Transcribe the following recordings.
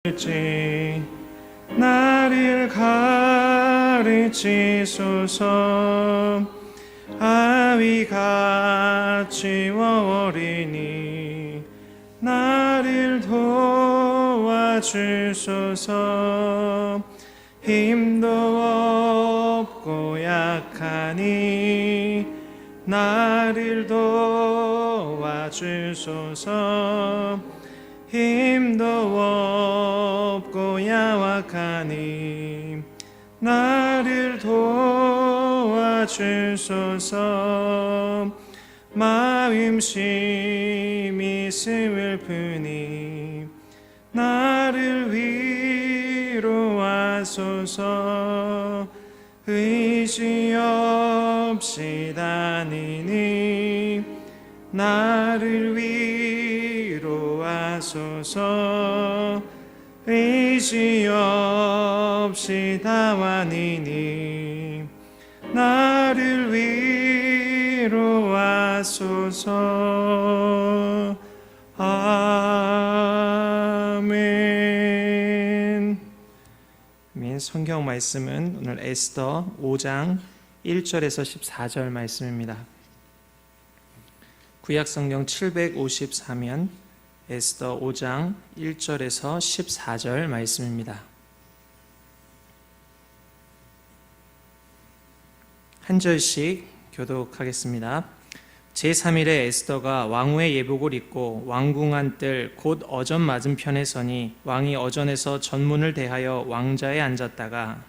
가르치 나를 가르치소서. 아위가 지워버리니 나를 도와주소서. 힘도 없고 약하니 나를 도와주소서. 힘도 없고 약하니 나를 도와주소서. 마음심이 슬프니 나를 위로하소서. 의지 없이 다니니 나를 위로하소서. 의지 없이 다니니 나를 위로하소서. 아멘. 성경 말씀은 오늘 에스더 5장 1절에서 14절 말씀입니다. 구약성경 754면 에스더 5장 1절에서 14절 말씀입니다. 한 절씩 교독하겠습니다. 제3일에 에스더가 왕후의 예복을 입고 왕궁안 뜰 곧 어전 맞은편에 서니 왕이 어전에서 전문을 대하여 왕자에 앉았다가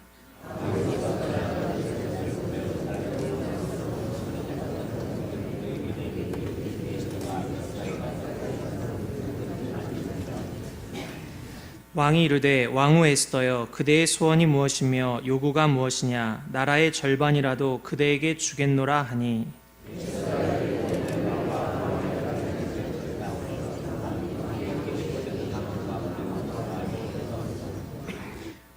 왕이 이르되 왕후 에스더여, 그대의 소원이 무엇이며 요구가 무엇이냐? 나라의 절반이라도 그대에게 주겠노라 하니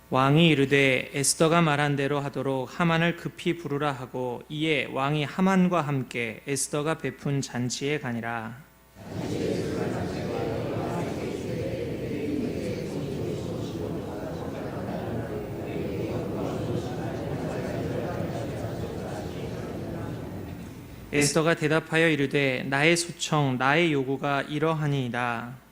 왕이 이르되 에스더가 말한 대로 하도록 하만을 급히 부르라 하고 이에 왕이 하만과 함께 에스더가 베푼 잔치에 가니라. 에스더가 대답하여 이르되 나의 소청 나의 요구가 이러하니이다.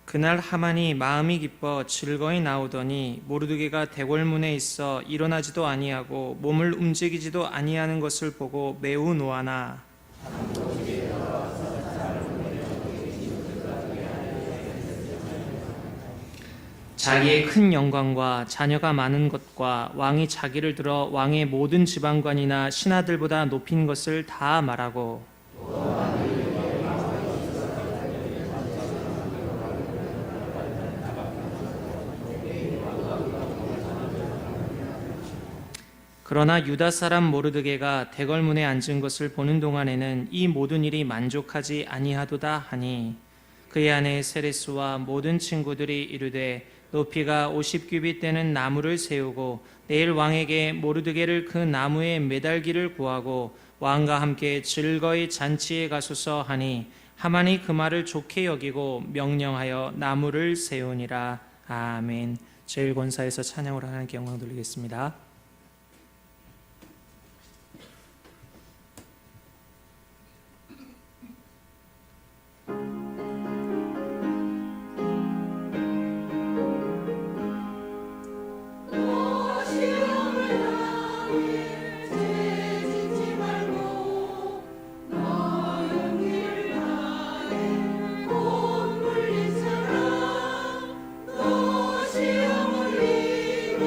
그날 하만이 마음이 기뻐 즐거이 나오더니 모르드게가 대궐문에 있어 일어나지도 아니하고 몸을 움직이지도 아니하는 것을 보고 매우 노하나 자기의 큰 영광과 자녀가 많은 것과 왕이 자기를 들어 왕의 모든 지방관이나 신하들보다 높인 것을 다 말하고 그러나 유다 사람 모르드게가 대궐문에 앉은 것을 보는 동안에는 이 모든 일이 만족하지 아니하도다 하니 그의 아내 세레스와 모든 친구들이 이르되 높이가 50규빗 되는 나무를 세우고 내일 왕에게 모르드게를 그 나무에 매달기를 구하고 왕과 함께 즐거이 잔치에 가소서 하니 하만이 그 말을 좋게 여기고 명령하여 나무를 세우니라. 아멘. 제1권사에서 찬양으로 하나님께 영광 돌리겠습니다. 너 시험을 이겨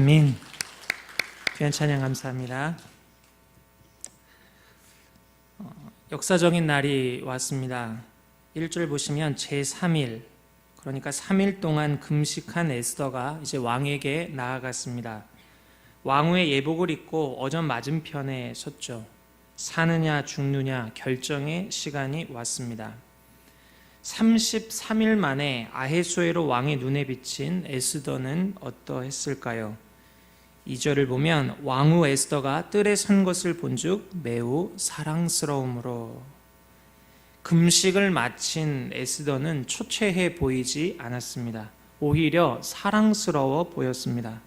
아멘. 귀한 찬양 감사합니다. 역사적인 날이 왔습니다. 1절 보시면 제3일, 그러니까 3일 동안 금식한 에스더가 이제 왕에게 나아갔습니다. 왕후의 예복을 입고 어전 맞은편에 섰죠. 사느냐 죽느냐 결정의 시간이 왔습니다. 33일 만에 아헤수에로 왕의 눈에 비친 에스더는 어떠했을까요? 2절을 보면 왕후 에스더가 뜰에 선 것을 본즉 매우 사랑스러움으로. 금식을 마친 에스더는 초췌해 보이지 않았습니다. 오히려 사랑스러워 보였습니다.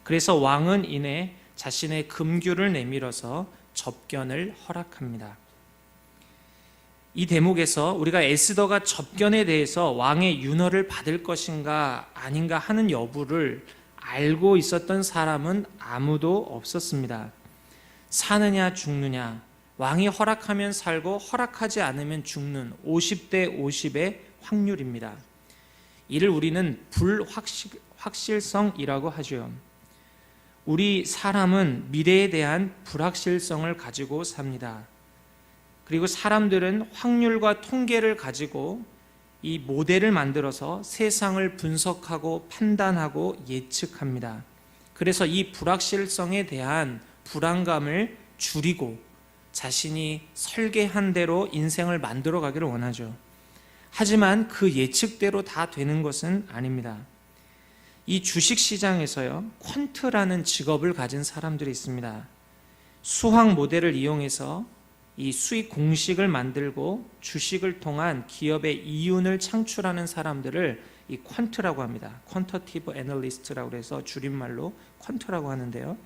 그래서 왕은 이내 자신의 금규를 내밀어서 접견을 허락합니다. 이 대목에서 우리가 에스더가 접견에 대해서 왕의 윤허를 받을 것인가 아닌가 하는 여부를 알고 있었던 사람은 아무도 없었습니다. 사느냐 죽느냐, 왕이 허락하면 살고 허락하지 않으면 죽는 50대 50의 확률입니다. 이를 우리는 불확실성이라고 하죠. 우리 사람은 미래에 대한 불확실성을 가지고 삽니다. 그리고 사람들은 확률과 통계를 가지고 이 모델을 만들어서 세상을 분석하고 판단하고 예측합니다. 그래서 이 불확실성에 대한 불안감을 줄이고 자신이 설계한 대로 인생을 만들어 가기를 원하죠. 하지만 그 예측대로 다 되는 것은 아닙니다. 이 주식시장에서요, 퀀트라는 직업을 가진 사람들이 있습니다. 수학 모델을 이용해서 이 수익 공식을 만들고 주식을 통한 기업의 이윤을 창출하는 사람들을 이 퀀트라고 합니다. 퀀터티브 애널리스트라고 해서 줄임말로 퀀트라고 하는데요.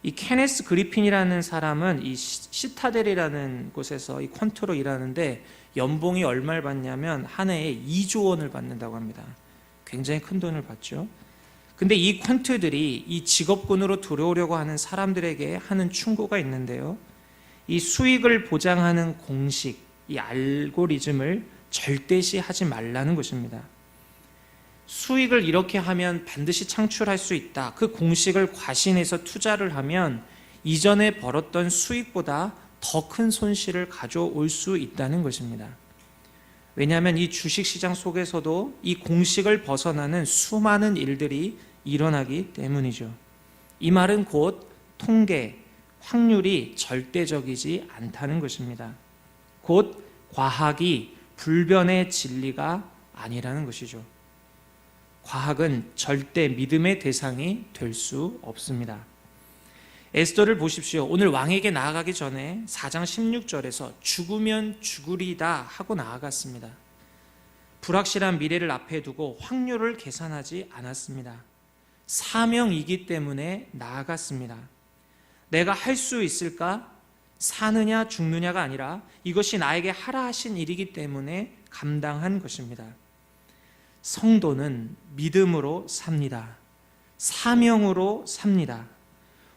이 케네스 그리핀이라는 사람은 이 시타델이라는 곳에서 이 퀀트로 일하는데 연봉이 얼마를 받냐면 한 해에 2조 원을 받는다고 합니다. 굉장히 큰 돈을 받죠. 근데 이 퀀트들이 이 직업군으로 들어오려고 하는 사람들에게 하는 충고가 있는데요. 이 수익을 보장하는 공식, 이 알고리즘을 절대시 하지 말라는 것입니다. 수익을 이렇게 하면 반드시 창출할 수 있다. 그 공식을 과신해서 투자를 하면 이전에 벌었던 수익보다 더 큰 손실을 가져올 수 있다는 것입니다. 왜냐하면 이 주식시장 속에서도 이 공식을 벗어나는 수많은 일들이 일어나기 때문이죠. 이 말은 곧 통계, 확률이 절대적이지 않다는 것입니다. 곧 과학이 불변의 진리가 아니라는 것이죠. 과학은 절대 믿음의 대상이 될 수 없습니다. 에스더를 보십시오. 오늘 왕에게 나아가기 전에 4장 16절에서 죽으면 죽으리다 하고 나아갔습니다. 불확실한 미래를 앞에 두고 확률을 계산하지 않았습니다. 사명이기 때문에 나아갔습니다. 내가 할 수 있을까? 사느냐 죽느냐가 아니라 이것이 나에게 하라 하신 일이기 때문에 감당한 것입니다. 성도는 믿음으로 삽니다. 사명으로 삽니다.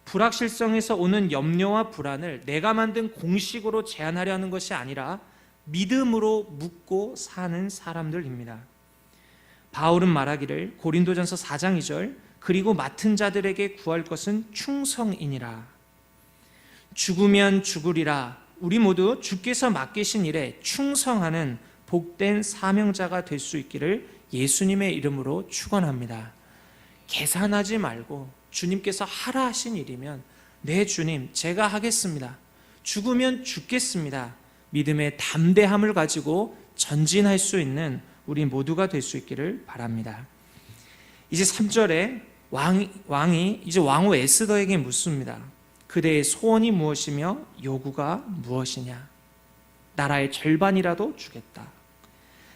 불확실성에서 오는 염려와 불안을 내가 만든 공식으로 제한하려는 것이 아니라 믿음으로 묻고 사는 사람들입니다. 바울은 말하기를 고린도전서 4장 2절 그리고 맡은 자들에게 구할 것은 충성이니라. 죽으면 죽으리라. 우리 모두 주께서 맡기신 일에 충성하는 복된 사명자가 될 수 있기를 예수님의 이름으로 축원합니다. 계산하지 말고 주님께서 하라 하신 일이면 네 주님 제가 하겠습니다. 죽으면 죽겠습니다. 믿음의 담대함을 가지고 전진할 수 있는 우리 모두가 될 수 있기를 바랍니다. 이제 3절에 왕이 이제 왕후 에스더에게 묻습니다. 그대의 소원이 무엇이며 요구가 무엇이냐? 나라의 절반이라도 주겠다.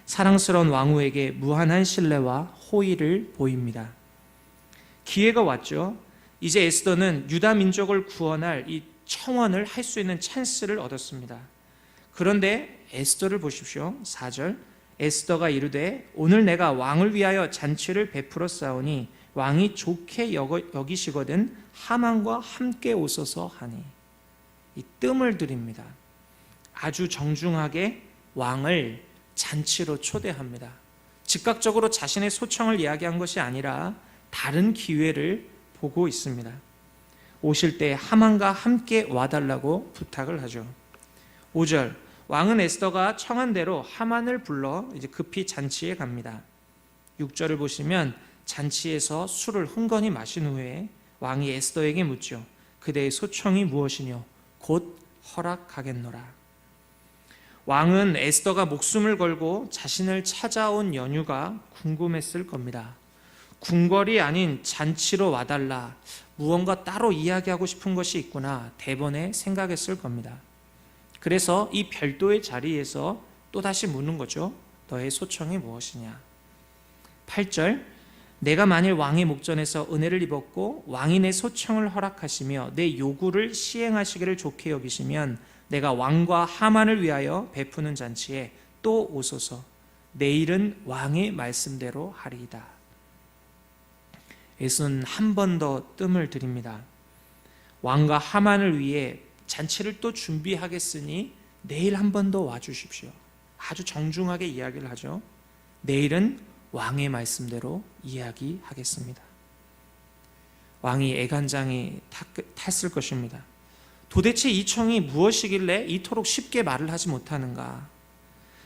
사랑스러운 왕후에게 무한한 신뢰와 호의를 보입니다. 기회가 왔죠. 이제 에스더는 유다 민족을 구원할 이 청원을 할 수 있는 찬스를 얻었습니다. 그런데 에스더를 보십시오. 4절 에스더가 이르되 오늘 내가 왕을 위하여 잔치를 베풀어 싸우니 왕이 좋게 여기시거든 하만과 함께 오소서 하니. 이 뜸을 들입니다. 아주 정중하게 왕을 잔치로 초대합니다. 즉각적으로 자신의 소청을 이야기한 것이 아니라 다른 기회를 보고 있습니다. 오실 때 하만과 함께 와달라고 부탁을 하죠. 5절, 왕은 에스더가 청한 대로 하만을 불러 이제 급히 잔치에 갑니다. 6절을 보시면 잔치에서 술을 흥건히 마신 후에 왕이 에스더에게 묻죠. 그대의 소청이 무엇이뇨? 곧 허락하겠노라. 왕은 에스더가 목숨을 걸고 자신을 찾아온 연유가 궁금했을 겁니다. 궁궐이 아닌 잔치로 와달라, 무언가 따로 이야기하고 싶은 것이 있구나 대번에 생각했을 겁니다. 그래서 이 별도의 자리에서 또다시 묻는 거죠. 너의 소청이 무엇이냐? 8절, 내가 만일 왕의 목전에서 은혜를 입었고 왕이 내 소청을 허락하시며 내 요구를 시행하시기를 좋게 여기시면 내가 왕과 하만을 위하여 베푸는 잔치에 또 오소서. 내일은 왕의 말씀대로 하리이다. 에스더는 한 번 더 뜸을 들입니다. 왕과 하만을 위해 잔치를 또 준비하겠으니 내일 한 번 더 와주십시오. 아주 정중하게 이야기를 하죠. 내일은 왕의 말씀대로 이야기하겠습니다. 왕이 애간장이 탔을 것입니다. 도대체 이 청이 무엇이길래 이토록 쉽게 말을 하지 못하는가?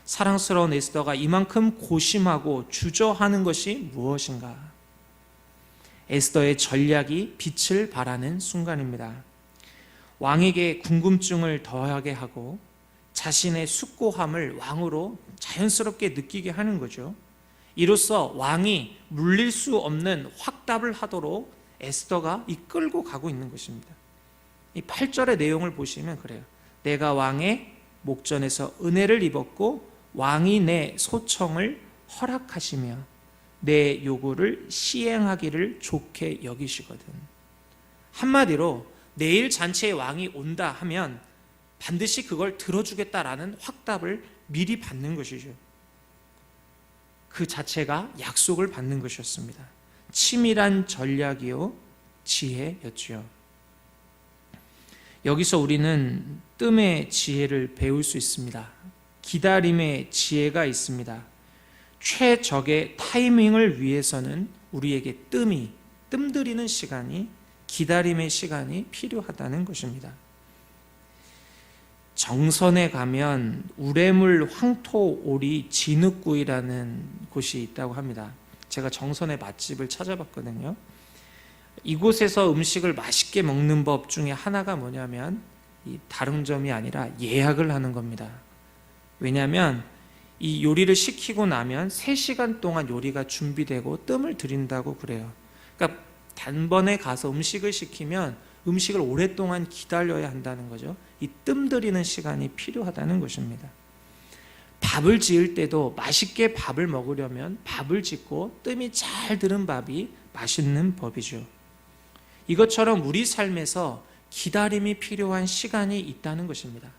사랑스러운 에스더가 이만큼 고심하고 주저하는 것이 무엇인가? 에스더의 전략이 빛을 발하는 순간입니다. 왕에게 궁금증을 더하게 하고 자신의 숭고함을 왕으로 자연스럽게 느끼게 하는 거죠. 이로써 왕이 물릴 수 없는 확답을 하도록 에스더가 이끌고 가고 있는 것입니다. 이 8절의 내용을 보시면 그래요. 내가 왕의 목전에서 은혜를 입었고 왕이 내 소청을 허락하시며 내 요구를 시행하기를 좋게 여기시거든. 한마디로 내일 잔치에 왕이 온다 하면 반드시 그걸 들어주겠다라는 확답을 미리 받는 것이죠. 그 자체가 약속을 받는 것이었습니다. 치밀한 전략이요 지혜였지요. 여기서 우리는 뜸의 지혜를 배울 수 있습니다. 기다림의 지혜가 있습니다. 최적의 타이밍을 위해서는 우리에게 뜸들이는 시간이, 기다림의 시간이 필요하다는 것입니다. 정선에 가면 우레물 황토오리 진흙구이라는 곳이 있다고 합니다. 제가 정선의 맛집을 찾아봤거든요. 이곳에서 음식을 맛있게 먹는 법 중에 하나가 뭐냐면 이 다름점이 아니라 예약을 하는 겁니다. 왜냐하면 이 요리를 시키고 나면 3시간 동안 요리가 준비되고 뜸을 들인다고 그래요. 그러니까 단번에 가서 음식을 시키면 음식을 오랫동안 기다려야 한다는 거죠. 이 뜸 들이는 시간이 필요하다는 것입니다. 밥을 지을 때도 맛있게 밥을 먹으려면 밥을 짓고 뜸이 잘 들은 밥이 맛있는 법이죠. 이것처럼 우리 삶에서 기다림이 필요한 시간이 있다는 것입니다.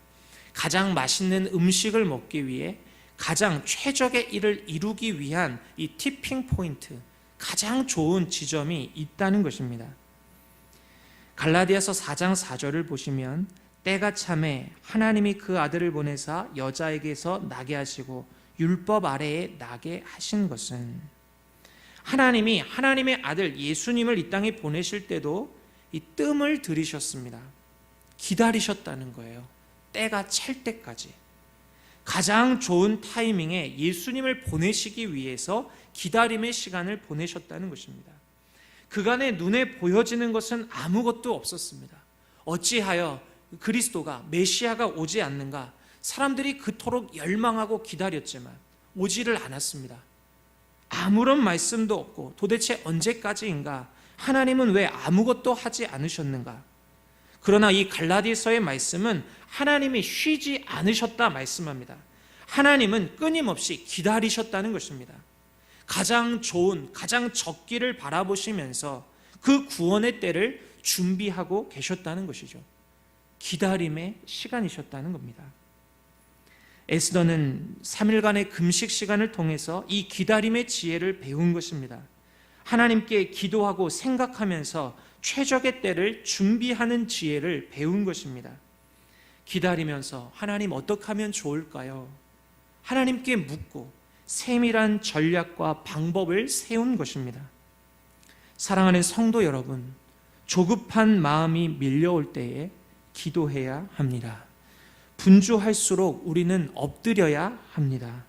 가장 맛있는 음식을 먹기 위해 가장 최적의 일을 이루기 위한 이 티핑 포인트, 가장 좋은 지점이 있다는 것입니다. 갈라디아서 4장 4절을 보시면 때가 참에 하나님이 그 아들을 보내사 여자에게서 나게 하시고 율법 아래에 나게 하신 것은, 하나님이 하나님의 아들 예수님을 이 땅에 보내실 때도 이 뜸을 들이셨습니다. 기다리셨다는 거예요. 때가 찰 때까지. 가장 좋은 타이밍에 예수님을 보내시기 위해서 기다림의 시간을 보내셨다는 것입니다. 그간의 눈에 보여지는 것은 아무것도 없었습니다. 어찌하여 그리스도가, 메시아가 오지 않는가? 사람들이 그토록 열망하고 기다렸지만 오지를 않았습니다. 아무런 말씀도 없고 도대체 언제까지인가? 하나님은 왜 아무것도 하지 않으셨는가? 그러나 이 갈라디아서의 말씀은 하나님이 쉬지 않으셨다 말씀합니다. 하나님은 끊임없이 기다리셨다는 것입니다. 가장 좋은, 가장 적기를 바라보시면서 그 구원의 때를 준비하고 계셨다는 것이죠. 기다림의 시간이셨다는 겁니다. 에스더는 3일간의 금식 시간을 통해서 이 기다림의 지혜를 배운 것입니다. 하나님께 기도하고 생각하면서 최적의 때를 준비하는 지혜를 배운 것입니다. 기다리면서 하나님 어떻게 하면 좋을까요? 하나님께 묻고 세밀한 전략과 방법을 세운 것입니다. 사랑하는 성도 여러분, 조급한 마음이 밀려올 때에 기도해야 합니다. 분주할수록 우리는 엎드려야 합니다.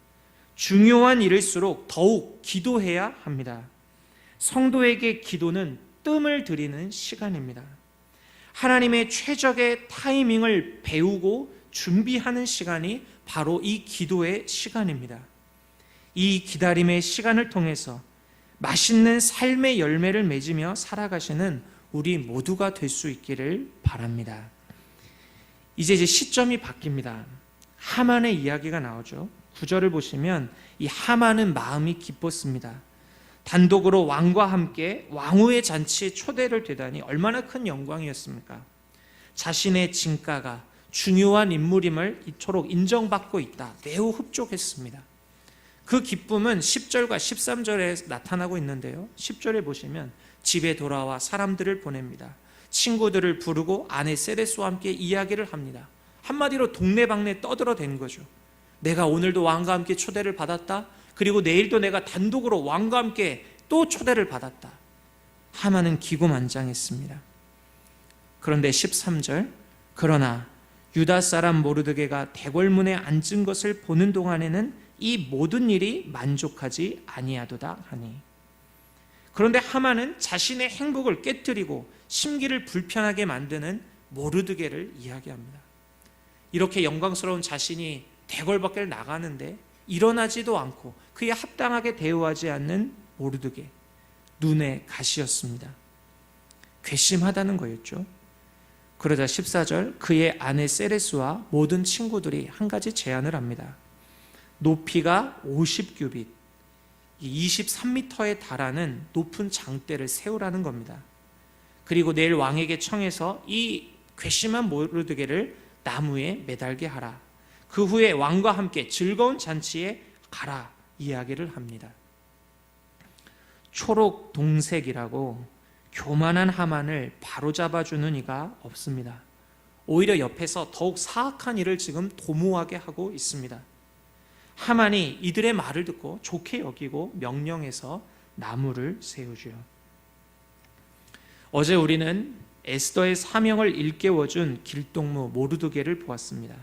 중요한 일일수록 더욱 기도해야 합니다. 성도에게 기도는 뜸을 들이는 시간입니다. 하나님의 최적의 타이밍을 배우고 준비하는 시간이 바로 이 기도의 시간입니다. 이 기다림의 시간을 통해서 맛있는 삶의 열매를 맺으며 살아가시는 우리 모두가 될 수 있기를 바랍니다. 이제 시점이 바뀝니다. 하만의 이야기가 나오죠. 9절을 보시면 이 하만은 마음이 기뻤습니다. 단독으로 왕과 함께 왕후의 잔치에 초대를 되다니 얼마나 큰 영광이었습니까? 자신의 진가가 중요한 인물임을 이토록 인정받고 있다. 매우 흡족했습니다. 그 기쁨은 10절과 13절에 나타나고 있는데요. 10절에 보시면 집에 돌아와 사람들을 보냅니다. 친구들을 부르고 아내 세레스와 함께 이야기를 합니다. 한마디로 동네방네 떠들어댄 거죠. 내가 오늘도 왕과 함께 초대를 받았다. 그리고 내일도 내가 단독으로 왕과 함께 또 초대를 받았다. 하만은 기고만장했습니다. 그런데 13절, 그러나 유다 사람 모르드게가 대궐문에 앉은 것을 보는 동안에는 이 모든 일이 만족하지 아니하도다 하니. 그런데 하만은 자신의 행복을 깨뜨리고 심기를 불편하게 만드는 모르드게를 이야기합니다. 이렇게 영광스러운 자신이 대궐 밖을 나가는데 일어나지도 않고 그에 합당하게 대우하지 않는 모르드게, 눈의 가시였습니다. 괘씸하다는 거였죠. 그러자 14절, 그의 아내 세레스와 모든 친구들이 한 가지 제안을 합니다. 높이가 50규빗, 23m에 달하는 높은 장대를 세우라는 겁니다. 그리고 내일 왕에게 청해서 이 괘씸한 모르드게를 나무에 매달게 하라. 그 후에 왕과 함께 즐거운 잔치에 가라 이야기를 합니다. 초록 동색이라고 교만한 하만을 바로잡아주는 이가 없습니다. 오히려 옆에서 더욱 사악한 일을 지금 도모하게 하고 있습니다. 하만이 이들의 말을 듣고 좋게 여기고 명령해서 나무를 세우죠. 어제 우리는 에스더의 사명을 일깨워준 길동무 모르드게를 보았습니다.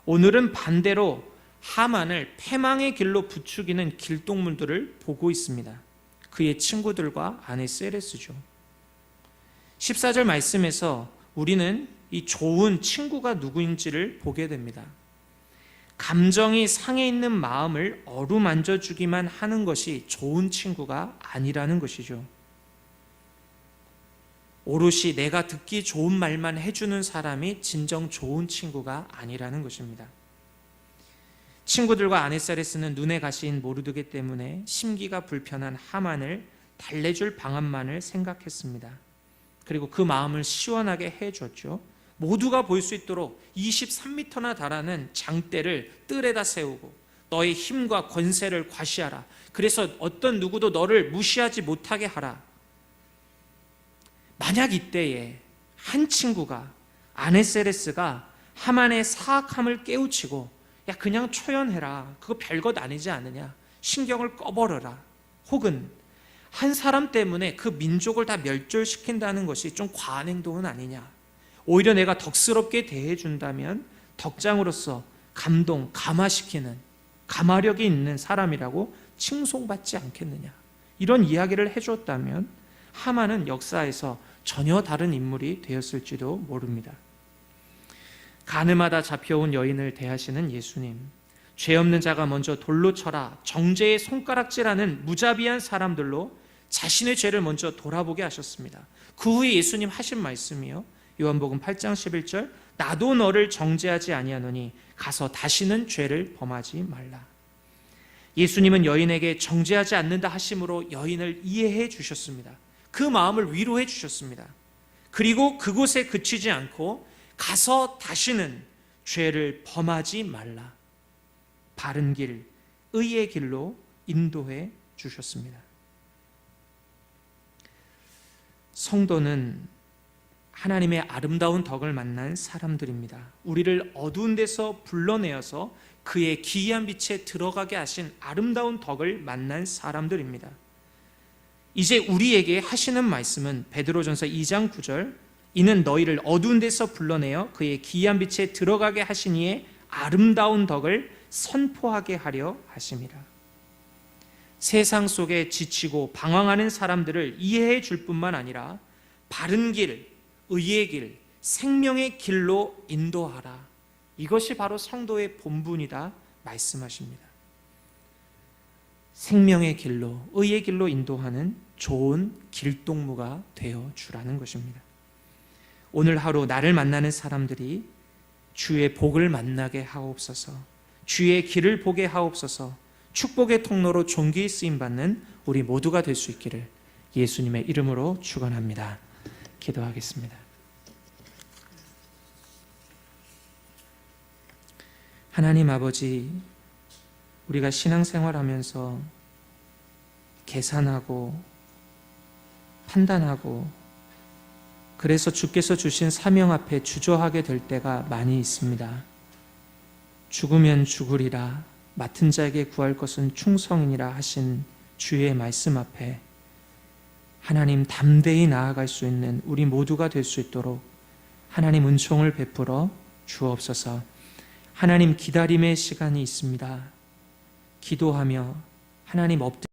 오늘은 반대로 하만을 패망의 길로 부추기는 길동무들을 보고 있습니다. 그의 친구들과 아내 세레스죠. 14절 말씀에서 우리는 이 좋은 친구가 누구인지를 보게 됩니다. 감정이 상해 있는 마음을 어루만져 주기만 하는 것이 좋은 친구가 아니라는 것이죠. 오롯이 내가 듣기 좋은 말만 해주는 사람이 진정 좋은 친구가 아니라는 것입니다. 친구들과 아내 세레스는 눈에 가시인 모르드게 때문에 심기가 불편한 하만을 달래줄 방안만을 생각했습니다. 그리고 그 마음을 시원하게 해줬죠. 모두가 볼 수 있도록 23m나 달하는 장대를 뜰에다 세우고 너의 힘과 권세를 과시하라. 그래서 어떤 누구도 너를 무시하지 못하게 하라. 만약 이때에 한 친구가, 아내 세레스가 하만의 사악함을 깨우치고 야 그냥 초연해라, 그거 별것 아니지 않느냐, 신경을 꺼버려라, 혹은 한 사람 때문에 그 민족을 다 멸절시킨다는 것이 좀 과한 행동은 아니냐, 오히려 내가 덕스럽게 대해준다면 덕장으로서 감동, 감화시키는 감화력이 있는 사람이라고 칭송받지 않겠느냐, 이런 이야기를 해줬다면 하만은 역사에서 전혀 다른 인물이 되었을지도 모릅니다. 가늠하다 잡혀온 여인을 대하시는 예수님, 죄 없는 자가 먼저 돌로 쳐라 정죄의 손가락질하는 무자비한 사람들로 자신의 죄를 먼저 돌아보게 하셨습니다. 그 후에 예수님 하신 말씀이요, 요한복음 8장 11절, 나도 너를 정죄하지 아니하노니 가서 다시는 죄를 범하지 말라. 예수님은 여인에게 정죄하지 않는다 하심으로 여인을 이해해 주셨습니다. 그 마음을 위로해 주셨습니다. 그리고 그곳에 그치지 않고 가서 다시는 죄를 범하지 말라, 바른 길, 의의 길로 인도해 주셨습니다. 성도는 하나님의 아름다운 덕을 만난 사람들입니다. 우리를 어두운 데서 불러내어서 그의 기이한 빛에 들어가게 하신 아름다운 덕을 만난 사람들입니다. 이제 우리에게 하시는 말씀은 베드로전서 2장 9절, 이는 너희를 어두운 데서 불러내어 그의 기이한 빛에 들어가게 하시니에 아름다운 덕을 선포하게 하려 하심이라. 세상 속에 지치고 방황하는 사람들을 이해해 줄 뿐만 아니라 바른 길, 의의 길, 생명의 길로 인도하라. 이것이 바로 성도의 본분이다 말씀하십니다. 생명의 길로, 의의 길로 인도하는 좋은 길동무가 되어 주라는 것입니다. 오늘 하루 나를 만나는 사람들이 주의 복을 만나게 하옵소서, 주의 길을 보게 하옵소서, 축복의 통로로 존귀히 쓰임받는 우리 모두가 될 수 있기를 예수님의 이름으로 축원합니다. 기도하겠습니다. 하나님 아버지, 우리가 신앙생활하면서 계산하고 판단하고 그래서 주께서 주신 사명 앞에 주저하게 될 때가 많이 있습니다. 죽으면 죽으리라, 맡은 자에게 구할 것은 충성이니라 하신 주의 말씀 앞에 하나님 담대히 나아갈 수 있는 우리 모두가 될 수 있도록 하나님 은총을 베풀어 주옵소서. 하나님 기다림의 시간이 있습니다. 기도하며 하나님 엎드려